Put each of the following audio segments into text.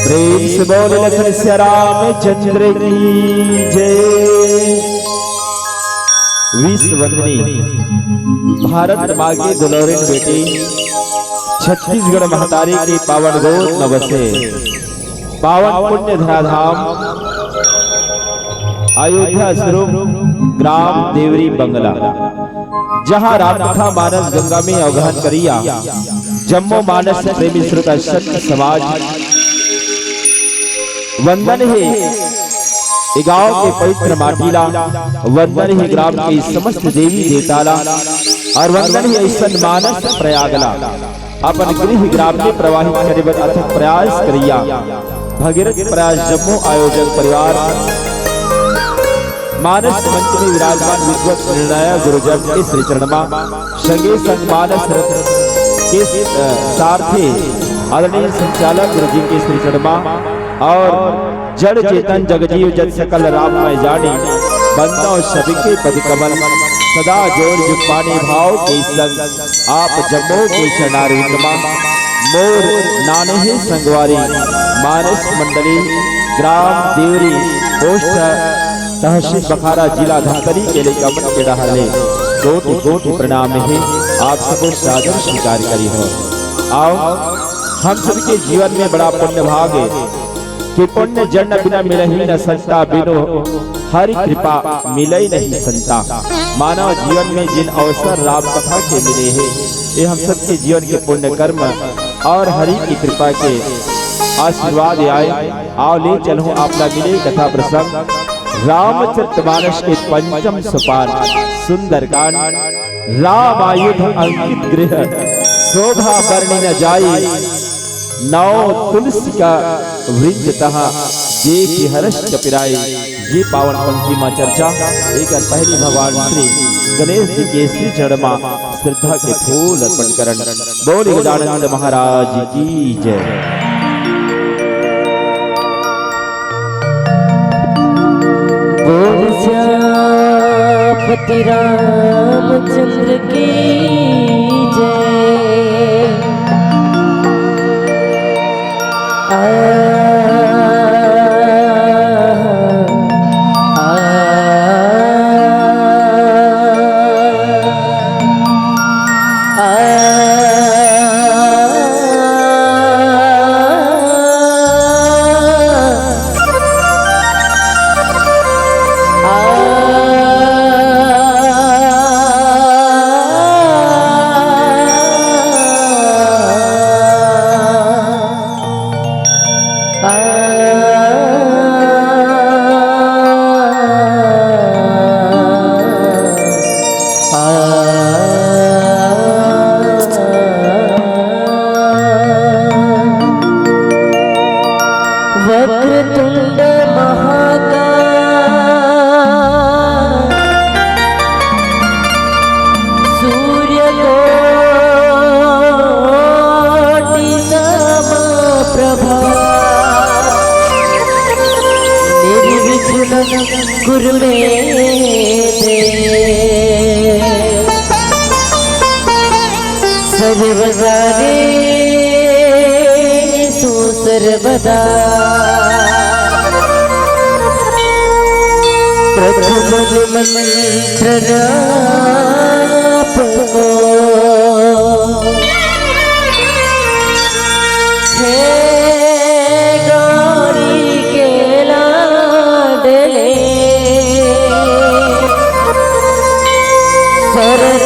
प्रेम से बोले लखन सिया रामचंद्र की जय। विश्व वंदनी भारत माँ की दुलारिन बेटी छत्तीसगढ़ महतारी के पावन गोद नवसे पावन पुण्य धराधाम अयोध्या स्वरूप ग्राम देवरी बंगला, जहाँ राम कथा मानस गंगा में अवगाहन करिया जम्मो मानस प्रेमी श्रोता सत्य समाज वंदन है गांव के पवित्र माटीला, वंदन है ग्राम के समस्त देवी देवताला और वंदन है ऐसा मानस प्रयागला अपन गृह ग्राम में प्रवाहित करे बर अथक प्रयास करिया भगीरथ प्रयास जम्मू आयोजक परिवार मानस मंच में विराजमान विद्वत निर्णय गुरुजन के श्री चरणमा संगे संग मानस के सारथी आदरणीय संचालक गुरु जी के श्री चरणमा और जड़ चेतन जगजीव जन सकल राम में जाने बंदा सभी के पद कमल सदा जोर जुपाने भाव के संग आप जम्मो के शरणारविंदमा मोर नाने संगवारी मानस मंडली ग्राम देवरी पोस्ट तहसील बखारा जिला धमतरी के लिए कमन के रहले कोटि कोटि प्रणाम है आप सबको सादर स्वीकार करी हो। आओ हम सभी के जीवन में बड़ा पुण्य भाग है कि पुण्य जन बिना मिले ही न संता बिनो हरि कृपा मिले नहीं संता। मानव जीवन में जिन अवसर राम कथा के मिले हैं ये हम सबके जीवन के पुण्य कर्म और हरि की कृपा के आशीर्वाद आए। आओ ले चलो आपला मिले कथा प्रसंग रामचरितमानस के पंचम सोपान सुंदरकांड राम आयुध अंकित गृह शोभा वर्णि न जाई नौ तुलसी का वृंद तहा देखी हर्ष कपिराई। ये पावन पंक्ति में चर्चा एक पहली भगवान श्री गणेश जी के श्री चरणमा श्रद्धा के फूल अर्पण करन। बोले गजानन महाराज की जय। बोल श्यामपति रामचंद्र की जय। वक्रतुंड महाकाय सूर्यकोटि समप्रभा निर्विघ्नं कुरु मे देव। सर्वकार्येषु सर्वदा प्रथम मंत्र जापो हे गौरी के लाडले शरण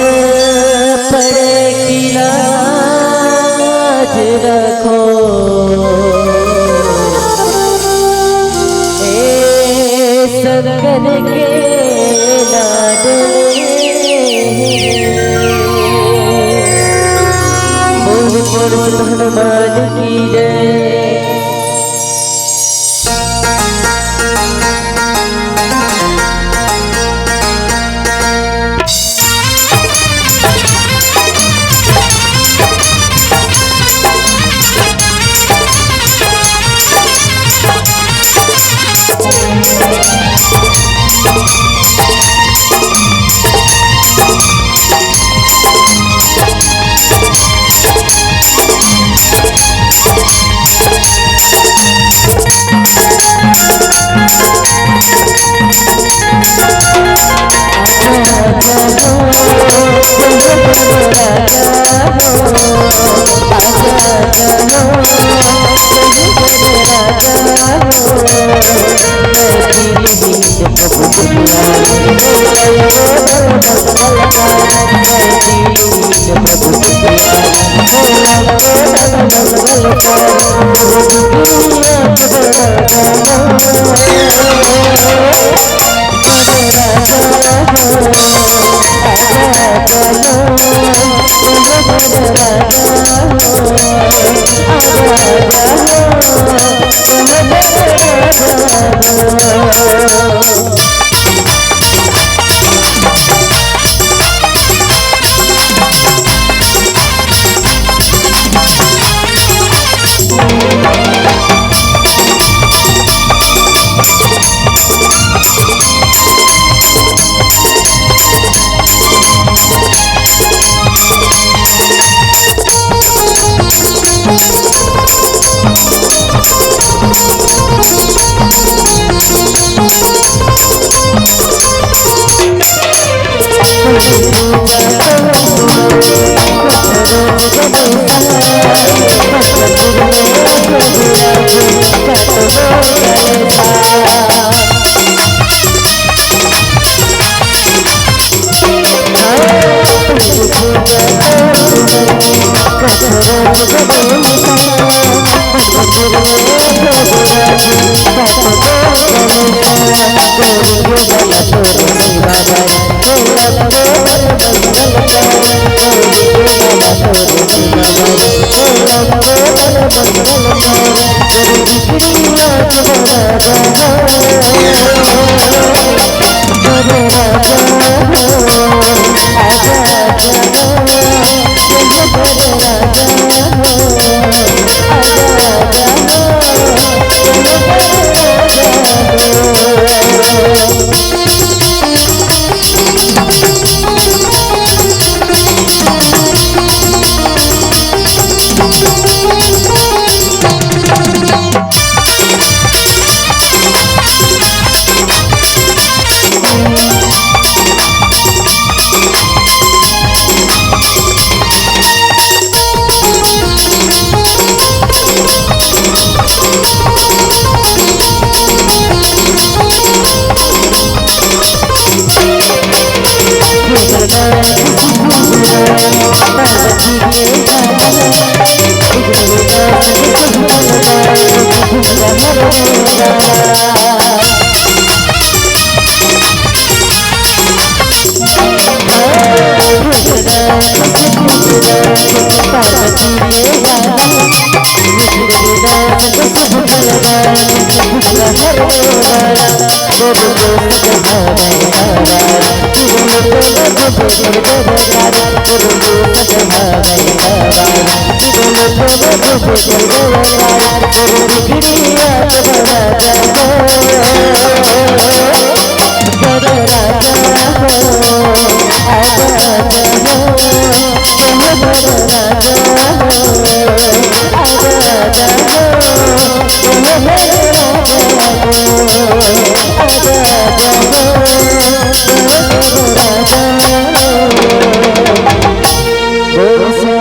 पड़े की लाज रखो। शंकर के लाडले बोल बोल हनुमान की जय।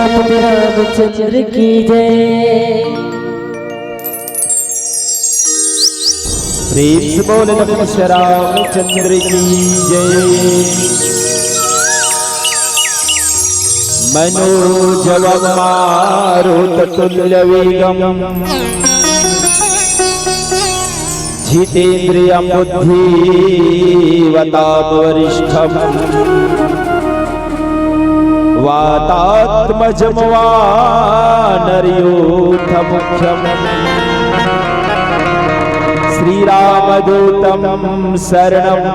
रामचंद्र की जय। प्रेम से बोले नमः श्री रामचंद्र की जय। मनोजवम मारुततुल्य वेगम जितेन्द्रियं बुद्धिमतां वरिष्ठम् वातात्मजं वानरयूथमुख्यम् श्रीरामदूतं शरणं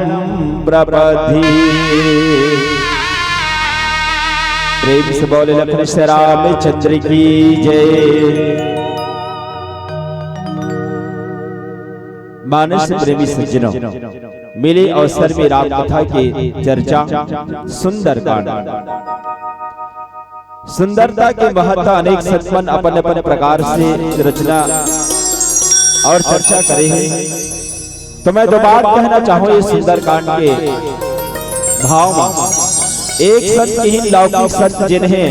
प्रपद्ये। प्रेम से बोले लखन श्री रामचंद्र की जय। मानस प्रेमी सज्जनों, मिले अवसर में राम कथा की चर्चा सुंदर कांड। सुंदरता के महत्व अनेक सत्संग अपन अपन प्रकार से रचना और चर्चा करे हैं। तो मैं दो बात कहना चाहूँ ये सुंदर कांड के भाव में। एक सत किहिन लौकिक सत्य जिन्हें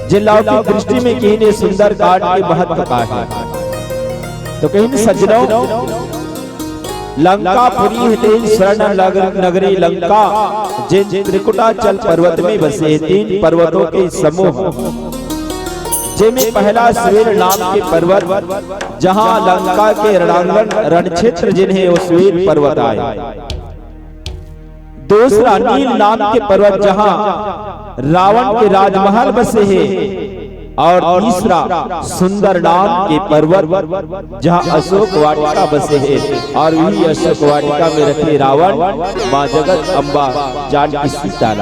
जिन लौकिक दृष्टि में किहिन सुंदर कांड के महत्व का है। तो कहीं सज्जनों, लंकापुरी हितेन स्वर्ण नगरी लंका जिन त्रिकुटाचल पर्वत में बसे 3 पर्वतों के समूह, जिनमें पहला स्वेर नाम के पर्वत जहां लंका के रणांगण रणक्षेत्र जिन्हें वो स्वेर पर्वत आए। दूसरा नील नाम के पर्वत जहां रावण के राजमहल बसे हैं। और तीसरा सुंदर नाम के पर्वत जहां अशोक वाटिका बसे हैं। और वही अशोक वाटिका में रखे रावण मां जगत अम्बा जानकी सीता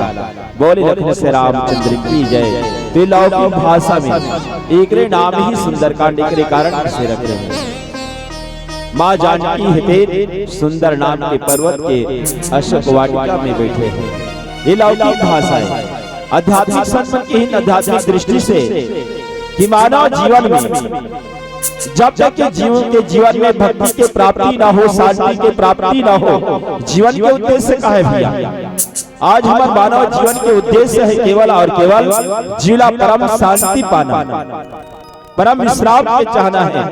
बोले लखन से रामचंद्र की जय। तो लौकिक भाषा में एकरे नाम ही सुंदरकांड के कारण से रख रहे हैं। मां जानकी हितेन सुंदर नाम के पर्वत के अशोक वाटिका में बैठे हैं। ये लौकिक भाषा है। आध्यात्मिक संबंध की आध्यात्मिक दृष्टि से कि मानव जीवन में जब तक के जीवन में भक्ति के प्राप्ति ना हो, शांति के प्राप्ति ना हो, जीवन के उद्देश्य का है भैया। आज हमारे मानव जीवन के उद्देश्य है केवल और केवल जीला परम शांति पाना, परम विश्राम के चाहना है।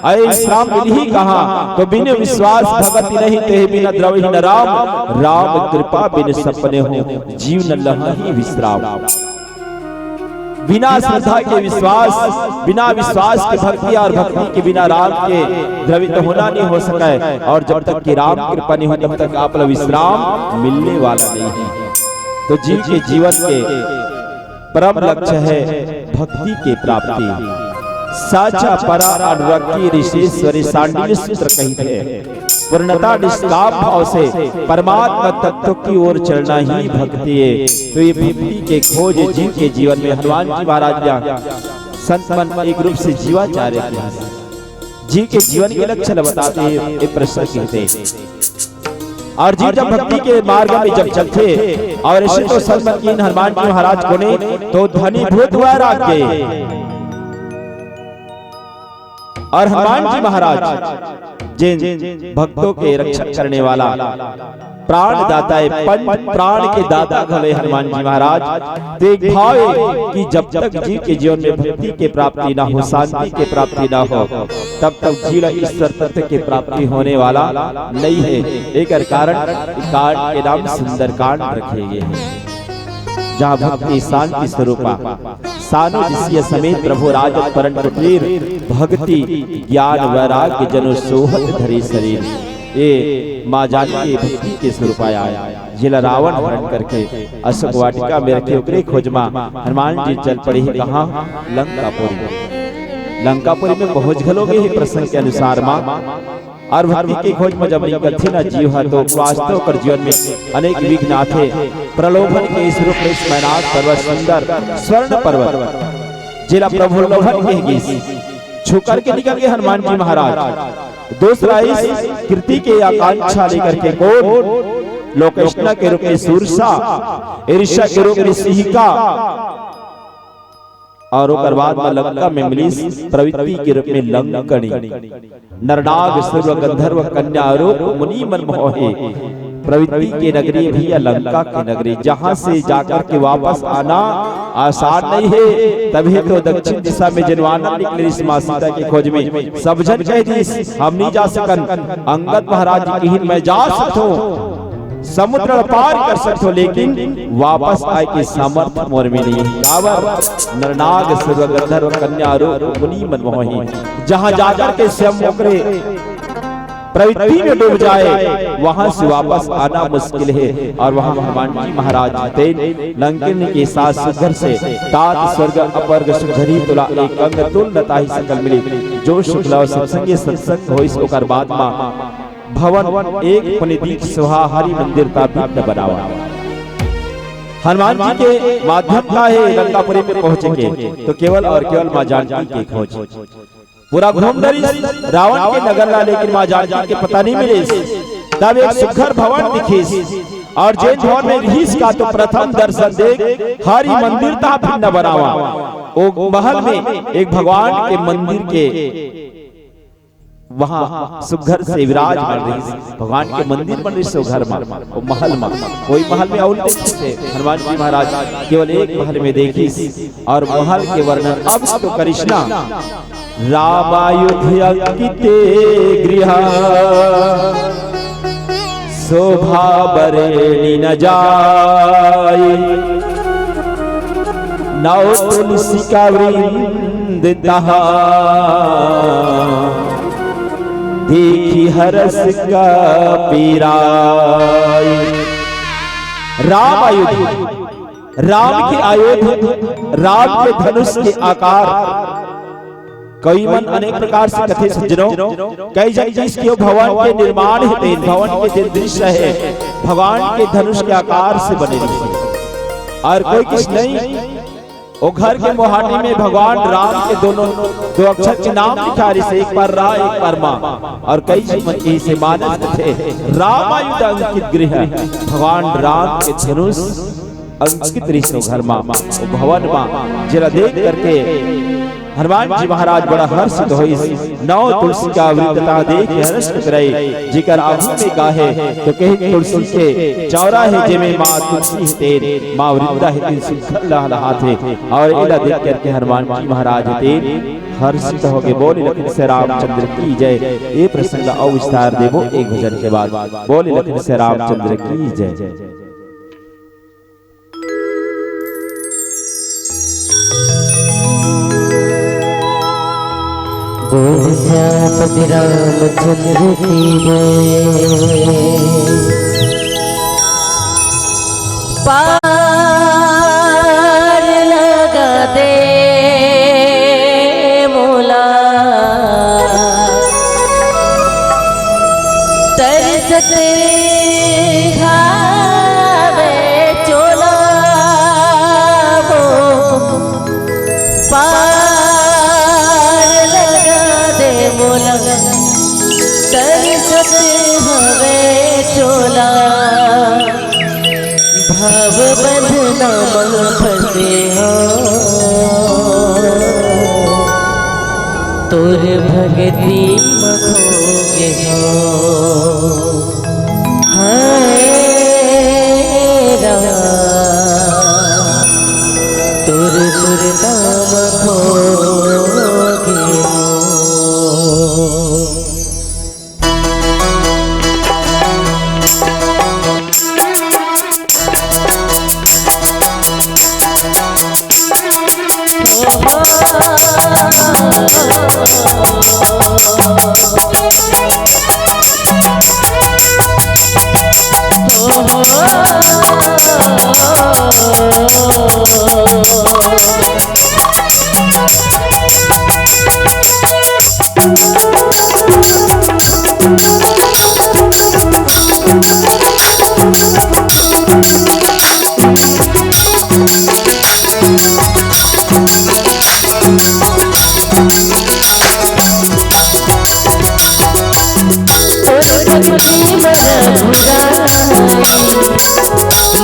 अरे विश्राम मिल ही कहा, तो बिन विश्वास भगति नहीं ते बिना द्रवहि न राम, राम कृपा बिन सपने हो जीव न लहहि विश्राम। बिना श्रद्धा के विश्वास, बिना विश्वास के भक्ति और भक्ति के बिना राम के द्रवित होना नहीं हो सका है। और जब तक कि राम कृपा नहीं हो तब तक आप विश्राम मिलने वाला नहीं है। तो जीव के जीवन के परम लक्ष्य है भक्ति के प्राप्ति। साचा परा अनुरक्ति ऋषेश्वरी सांडिल्य सूत्र कहते हैं। पूर्णता निष्काम भाव से परमात्मा तत्व की ओर चलना ही भक्ति है। तो ये भक्ति के खोज जीव के जीवन में हनुमान जी महाराज संत मन एक रूप से जीवाचार्य जीव के जीवन के लक्षण बताते हैं। ये प्रश्न कहते हैं। और जीव जब भक्ति के मार्ग में जब चलते और ऐसे तो संत मन की हनुमान जी महाराज को ने तो धनी भूत वैराग्य। और हनुमान जी महाराज जिन भक्तों के रक्षण करने वाला प्राण दाता है, पंच प्राण के दाता भले हनुमान जी महाराज। देख भाव कि जब तक जीव के जीवन में भक्ति के प्राप्ति ना हो, शांति के प्राप्ति ना हो, तब तक जीव ईश्वर तत्व के प्राप्ति होने वाला नहीं है। एक कारण कांड के नाम सुंदरकांड रखे गए हैं, जहाँ भक्ति शांति स्वरूपा सानु जिसिय समेत प्रभु राजत परन कुटीर भक्ति ज्ञान वैराग्य जनो सोहत धरे शरीर। ये मां जानकी भक्ति के स्वरूप आया जिला रावण हरण करके अशोक वाटिका में रखे उकरे खोजमा हनुमान जी चल पड़े ही कहा लंकापुरी। लंकापुरी में पहुंच गलोगे ही प्रसंग के अनुसार मां और भक्ति के खोज में जब निकल थी ना जीव है तो वास्तव कर जीवन में अनेक विघ्न आते। प्रलोभन के इस रूप में मैनाक पर्वत सुंदर स्वर्ण पर्वत जिला प्रभुलोभन के छू करके निकल गए हनुमान जी महाराज। दूसरा इस कीर्ति के आकांक्षा लेकर के कोट लोकेष्णा के रूप में सूरसा, ईर्ष्या के रूप में सिंहिका और ओकर बाद में लंका में मिली प्रवृत्ति के रूप में लंकनी। नरनाग सर्व गंधर्व कन्या रूप मुनि मन मोहे। प्रवृत्ति के नगरी भी या लंका की नगरी, जहां से जाकर के वापस आना आसान नहीं है। तभी तो दक्षिण दिशा में जनवानर निकले इस मां सीता की खोज में। सब जन कह दी हम नहीं जा सकन, अंगद महाराज की ही मैं जा सकता हूं, समुद्र पार कर सकते हो, लेकिन वापस आए के सामर्थ्य मोर में नहीं। नरनाग सर्व गंधर्व कन्या रूप मुनि मन मोही, जहां जाकर के स्वयं ओकरे प्रवृत्ति में डूब जाए वहां से वापस आना मुश्किल है। और वहां हनुमान जी महाराज लंकिन के साथ सुघर से तात स्वर्ग अपर्ग सुघरी तुला एक अंग तुल नताहि सकल मिली। जो शुक्ला सत्संगे सत्संग हो इस ओकर बाद मां भवन एक पुनिदीक सुहा हरि मंदिर का भी बनावा। हनुमान जी के माध्यम का है लंकापुरी में पहुंचेंगे तो केवल और केवल मां जानकी की खोज। पूरा घूम रावण के नगर ला, लेकिन मां जानकी के पता नहीं मिले। तब एक सुघर भवन दिखे और जे भवन में रहीस का तो प्रथम दर्शन देख हरि मंदिर ता भिन्न बनावा। ओ महल में एक भगवान के मंदिर के वहाँ सुघर से विराजमान रही। भगवान के मंदिर बन रही सो घर में, वो महल में, कोई महल में और नहीं थे। हनुमान जी महाराज केवल एक महल में देखी और महल के वर्णन अब तो कृष्णा रामायुध्य अंकिते गृह शोभा बरेणी न जाय नौ तुलसी का वृंद तहा देखी हरस का पीराय। राम आयुध, राम के आयुध, राम के धनुष के आकार कई मन अनेक प्रकार से कथे सज्जनों। कई जन जिसके भवन के निर्माण हेतु भवन के दृश्य है भगवान के धनुष के आकार से बने और कोई कुछ नहीं। वो घर के मोहाटी में भगवान राम के दोनों दो अक्षर के नाम लिखा है, एक पर रा एक पर मा और कई जी से मानस थे। रामायुध अंकित गृह, भगवान राम के धनुष अंकित रिश्तो घर माँ भवन माँ जरा देख करके हनुमान जी महाराज बड़ा हर्षित होई। नौ तुलसी का वृंदता देख हर्ष करे जिकर आभू में गाहे तो कहे तुलसी के चौराहे जे में माँ तुलसी तेरे माँ वृंदा है तीन सुखल लहा थे। और इला देख करके हनुमान जी महाराज तेरे हर्षित हो गए। बोले लखन से रामचंद्र की जय। ये प्रसंग और विस्तार देवो एक भजन के बाद। बोले लखन से रामचंद्र की जय। बोल श्यामपति रामचंद्र की जय। पार लगा दे मोला तरसत खावे चोला बोला तरसत हवे चोला भाव बंधना मन फंसे हो तोर भगती मखोगे हो। हाय राम तोर सुरता मखोगे हो।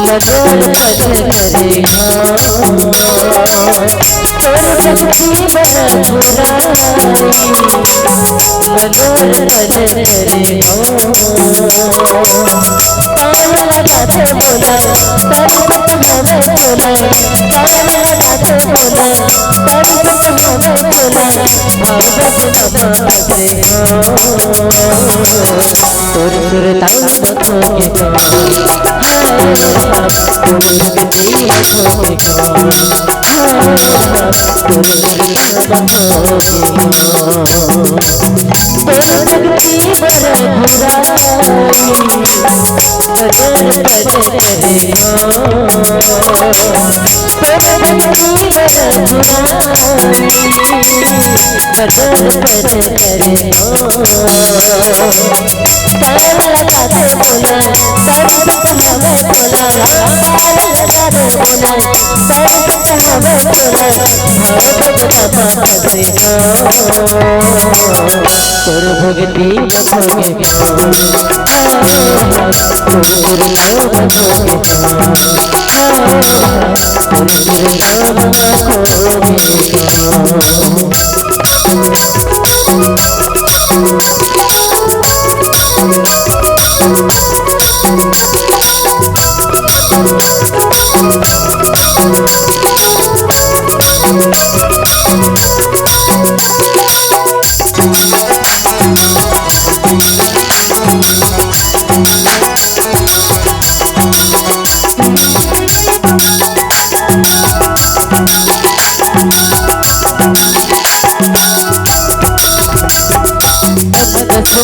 नगर पथ करे तोर शक्ति बड़ा बुराई नगर पथ करे तान लगाते बोला तरसत हमें चोला तान लगाते बोला तरसत हमें चोला भाव बदना तोर सुरता मखोगे तोर भगती मखोगे तोर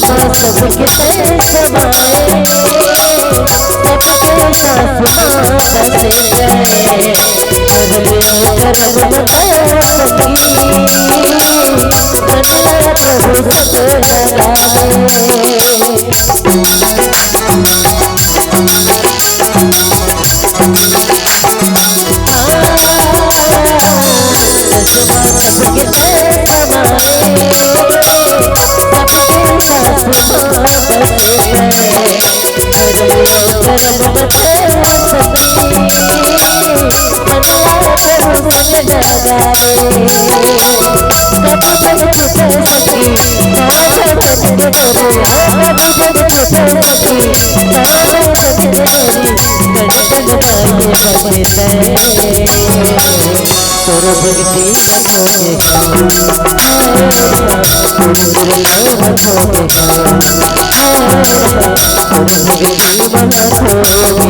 सबके समाए सबके साथ बस गए करम बताया सभी बंदा प्रभु सब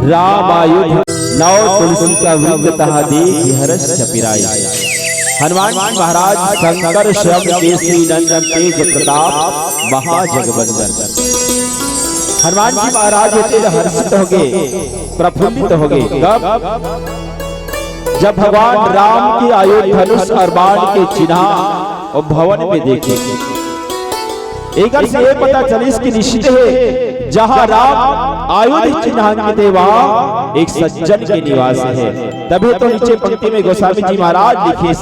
राम आयुध नौ तुलसी का वृद्ध तहा देख हर्ष छपिराई। हनुमान जी महाराज शंकर श्रम केसरी नंदन तेज प्रताप महाजगबंदन। हनुमान जी महाराज इतने हर्षित हो गए, प्रफुल्लित हो गए जब भगवान राम के आयुध धनुष और बाण के चिन्ह और भवन में देखे। एक से ये पता चली इसकी निश्चित है जहां राम आयुध चिन्हांकित है वहां एक सज्जन के निवास है। तभी तो नीचे पंक्ति में गोस्वामी जी महाराज लिखे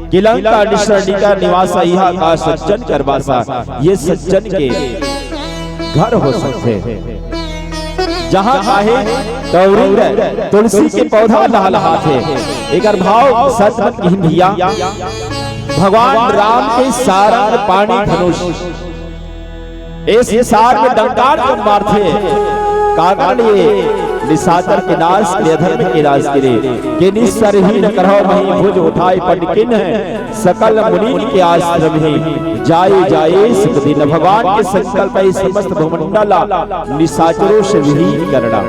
कि लंका निश्चरणिका निवासा यह का सज्जन करवासा। ये सज्जन के घर हो सकते हैं जहां काहे तो तुलसी के पौधा लहलहा थे। एक भाव सतमत भैया भगवान राम के सारंग पाणी धनुष इस सार में डंकार को मारते कागा लिए निशाचर के नाश के अधर्म के नाश करे कि निस्सरहीन करहो मही भुज उठाए पंडिकिन है सकल मुनि के आश्रम ही जाए जाए सुख दिन। भगवान के संकल्प है समस्त भूमंडला निशाचरों से विहीन करना।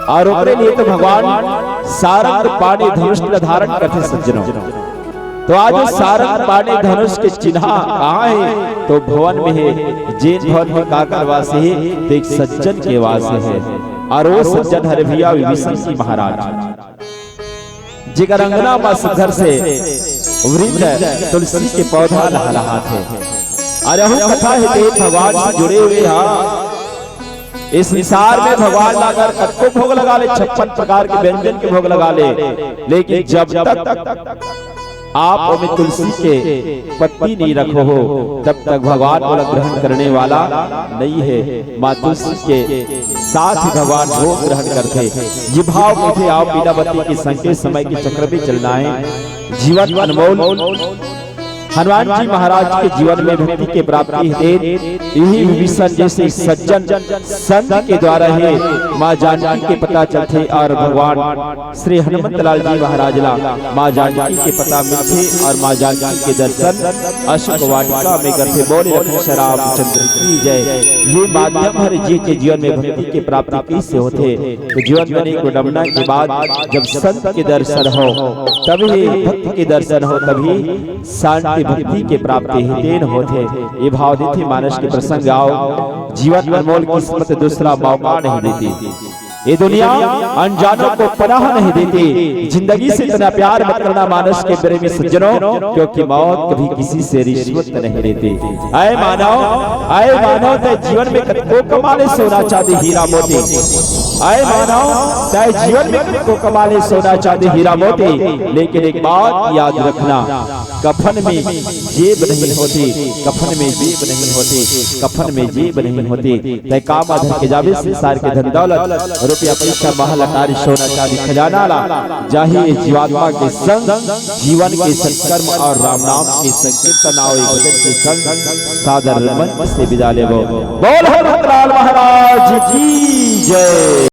और लिए तो भगवान सारंग पाणी धनुष धारण करते सज्जनों। तो आज सारंग पाने धनुष के चिन्ह कहाँ है? तो भवन में है, जैन भवन में काकर वास है, तो एक सज्जन के वास है। और वो सज्जन हरे भैया विभीषण जी महाराज, जिगर अंगना बस घर से वृंद तुलसी के पौधा लहा रहा थे। अरे हूँ कथा है देव भगवान से जुड़े हुए। हाँ, इस संसार में भगवान अगर कतको भोग लगा ले, 56 प्रकार के व्यंजन के भोग लगा ले, लेकिन जब तक आप में तुलसी के पत्ती नहीं रखो हो, तब तक भगवान को ग्रहण करने वाला नहीं है। माँ तुलसी के साथ ही भगवान भोग ग्रहण करते। ये भाव में थे आप मीनावती के संकेत समय के चक्र में चलना है। जीवन अनमोल हनुमान जी महाराज के जीवन में भक्ति के प्राप्ति है। यही विभीषण जैसे सज्जन संत के द्वारा है माँ जानकी के पता चलते, और भगवान श्री हनुमत लाल जी महाराज ला माँ जानकी के पता मिलते, और माँ जानकी के दर्शन अशोक वाटिका में करते। बोले रघुवंश रामचंद्र की जय। ये माध्यम हर जीव के जीवन में भक्ति के प्राप्ति कैसे होते? तो जीवन में एक विडंबना के बाद जब संत के दर्शन हो, तभी भक्त के दर्शन हो, तभी शांति भक्ति के प्राप्ति हितेन होते। ये भाव देते मानस के प्रसंग आओ। जीवन अनमोल किस्मत दूसरा मौका नहीं देती, ये दुनिया अनजानों को पनाह नहीं देती। जिंदगी से इतना प्यार मत करना मानस के प्रेमी सज्जनों, क्योंकि मौत कभी किसी से रिश्वत नहीं लेती। आए मानव ते जीवन में को कमाले सोना चांदी हीरा मोती। आए मानव चाहे जीवन में को कमाले सोना चांदी हीरा मोती, लेकिन एक बात याद रखना, कफन में जेब नहीं होती, कफन में जेब नहीं होती, कफन में जेब नहीं होती। तय काम आधर के जावे संसार के धन दौलत रुपया पैसा महल अटारी सोना चांदी खजाना ला, जाहिए जीवात्मा के संग जीवन के सत्कर्म और राम नाम के संकीर्तन आओ भजन के संग सादर मन से विदा लेबो। बोल हनुमान महाराज की जय।